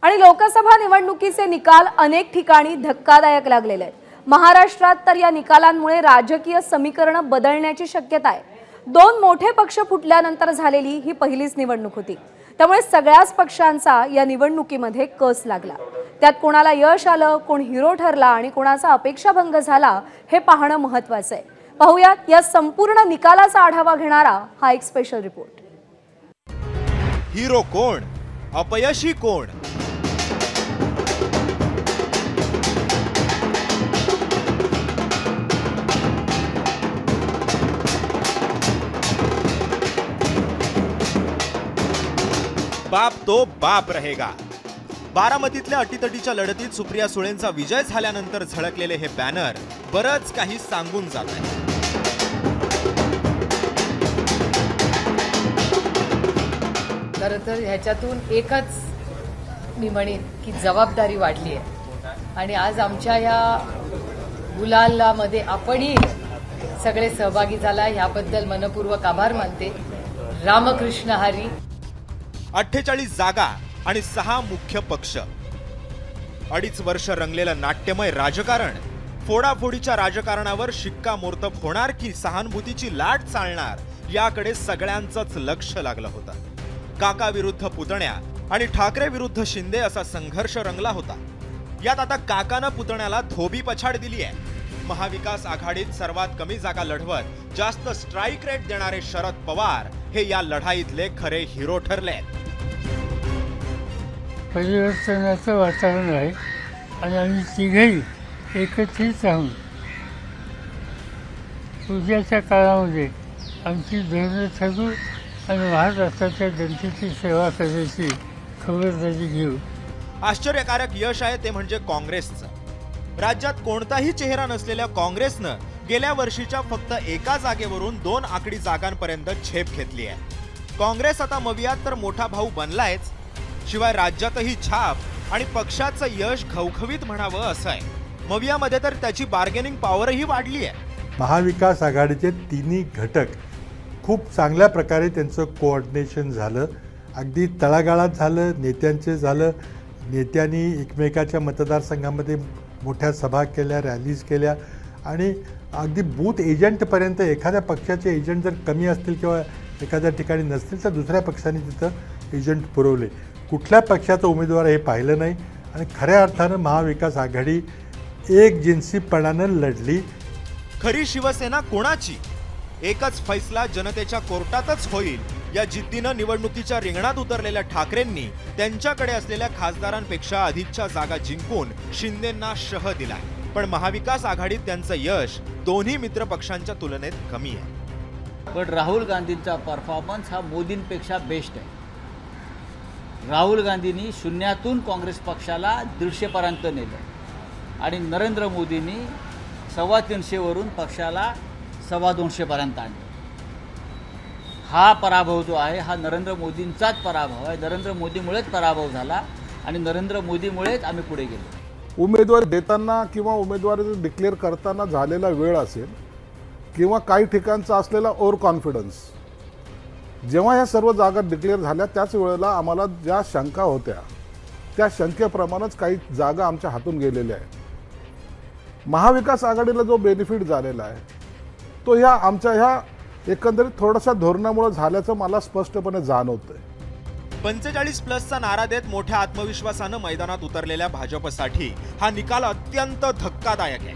आणि लोकसभा निवडणुकीचे निकाल अनेक ठिकाणी धक्कादायक लागलेले आहेत। महाराष्ट्रात तर या निकालांमुळे राजकीय समीकरण बदलण्याची शक्यता आहे। दोन मोठे पक्ष फुटल्यानंतर झालेली ही पहिलीच निवडणूक होती, त्यामुळे सगळ्याच पक्षांचा या निवडणुकीमध्ये कस लागला। त्यात कोणाला यश आलं, कोण हिरो ठरला आणि कोणाचा अपेक्षाभंग झाला हे पाहणं महत्त्वाचं आहे। पाहूयात या संपूर्ण निकालाचा आढावा घेणारा हा एक स्पेशल रिपोर्ट। हिरो कोण, अपयशी कोण? बाप तो बाप रहेगा। बारामतीतल्या अटीतटीच्या लढतीत सुप्रिया सुळेंचा विजय झाल्यानंतर झळकलेले हे बॅनर बरंच काही सांगून जात आहे। खरं तर ह्याच्यातून एकच मी म्हणेन की जबाबदारी वाढली आहे आणि आज आमच्या ह्या गुलालामध्ये आपणही सगळे सहभागी झाला, ह्याबद्दल मनपूर्वक आभार मानते। रामकृष्ण हरी। 48 जागा आणि 6 मुख्य पक्ष, 2.5 वर्ष रंगलेलं नाट्यमय राजकारण, फोडाफोडीच्या राजकारणावर शिक्कामोर्तब होणार की सहानुभूतीची लाट चालणार याकडे सगळ्यांचंच लक्ष लागलं होतं। काका विरुद्ध पुतण्या आणि ठाकरे विरुद्ध शिंदे असा संघर्ष रंगला होता। यात आता काकानं पुतण्याला धोबी पछाड दिली आहे। महाविकास आघाडीत सर्वात कमी जागा लढवत जास्त स्ट्राईक रेट देणारे शरद पवार हे या लढाईतले खरे हिरो ठरले। परिवर्तनाचं वातावरण आहे आणि आम्ही तिघेही एकत्रित राहून उद्याच्या काळामध्ये आमची धोरणं ठरवू आणि महाराष्ट्राच्या जनतेची सेवा करायची खबरदारी घेऊ। आश्चर्यकारक यश आहे ते म्हणजे काँग्रेसचं। राज्यात कोणताही चेहरा नसलेल्या काँग्रेसनं गेल्या वर्षीच्या फक्त एका जागेवरून 2 आकडी जागांपर्यंत झेप घेतली आहे। काँग्रेस आता मवियात तर मोठा भाऊ बनलायच, शिवाय राज्यातही छाप आणि पक्षाचं यश घवघवीत म्हणावं असं आहे। मवियामध्ये तर त्याची बार्गेनिंग पॉवरही वाढली आहे। महाविकास आघाडीचे तिन्ही घटक खूप चांगल्या प्रकारे त्यांचं कोऑर्डिनेशन झालं, अगदी तळागाळात झालं, नेत्यांचे झालं। नेत्यांनी एकमेकाच्या मतदारसंघामध्ये मोठ्या सभा केल्या, रॅलीज केल्या आणि अगदी बूथ एजंटपर्यंत एखाद्या पक्षाचे एजंट जर कमी असतील किंवा एखाद्या ठिकाणी नसतील तर दुसऱ्या पक्षाने तिथं एजंट पुरवले। कुठल्या पक्षाचा उमेदवार हे पाहिलं नाही आणि खऱ्या अर्थानं महाविकास आघाडी एकजिन्सीपणानं लढली। खरी शिवसेना कोणाची? एकच फैसला जनतेच्या कोर्टातच होईल या जिद्दीनं निवडणुकीच्या रिंगणात उतरलेल्या ठाकरेंनी त्यांच्याकडे असलेल्या खासदारांपेक्षा अधिकच्या जागा जिंकून शिंदेंना शह दिलाय। पण महाविकास आघाडीत त्यांचं यश दोन्ही मित्र पक्षांच्या तुलनेत कमी आहे। पण राहुल गांधींचा परफॉर्मन्स हा मोदींपेक्षा बेस्ट आहे। राहुल गांधींनी शून्यातून काँग्रेस पक्षाला 150 पर्यंत नेलं आणि नरेंद्र मोदींनी 350 वरून पक्षाला 250 पर्यंत आणलं। हा पराभव जो आहे हा नरेंद्र मोदींचाच पराभव आहे। नरेंद्र मोदीमुळेच पराभव झाला आणि नरेंद्र मोदीमुळेच आम्ही पुढे गेलो। उमेदवार देताना किंवा उमेदवारी डिक्लेअर करताना झालेला वेळ असेल किंवा काही ठिकाणचा असलेला ओव्हर कॉन्फिडन्स, जेव्हा ह्या सर्व जागा डिक्लेअर झाल्या त्याच वेळेला आम्हाला ज्या शंका होत्या त्या शंकेप्रमाणेच काही जागा आमच्या हातून गेलेल्या आहेत। महाविकास आघाडीला जो बेनिफिट झालेला आहे तो ह्या आमच्या ह्या एकंदरीत थोड्याशा धोरणामुळे झाल्याचं मला स्पष्टपणे जाणवतंय। 45+ नारा देत मोठ्या आत्मविश्वासानं मैदानात उतरलेल्या भाजपसाठी हा निकाल अत्यंत धक्कादायक आहे।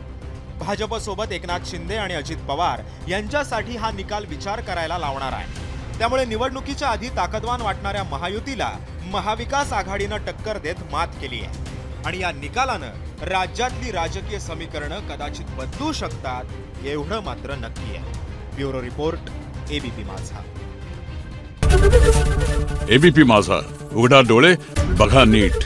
भाजपसोबत एकनाथ शिंदे आणि अजित पवार यांच्यासाठी हा निकाल विचार करायला लावणार आहे। त्यामुळे निवडणुकीच्या आधी ताकदवान वाटणाऱ्या महायुतीला महाविकास आघाडीनं टक्कर देत मात केली आहे आणि या निकालानं राज्यातली राजकीय समीकरणं कदाचित बदलू शकतात एवढं मात्र नक्की आहे। ब्युरो रिपोर्ट, एबीपी माझा। एबीपी माझा, उघडा डोळे बघा नीट।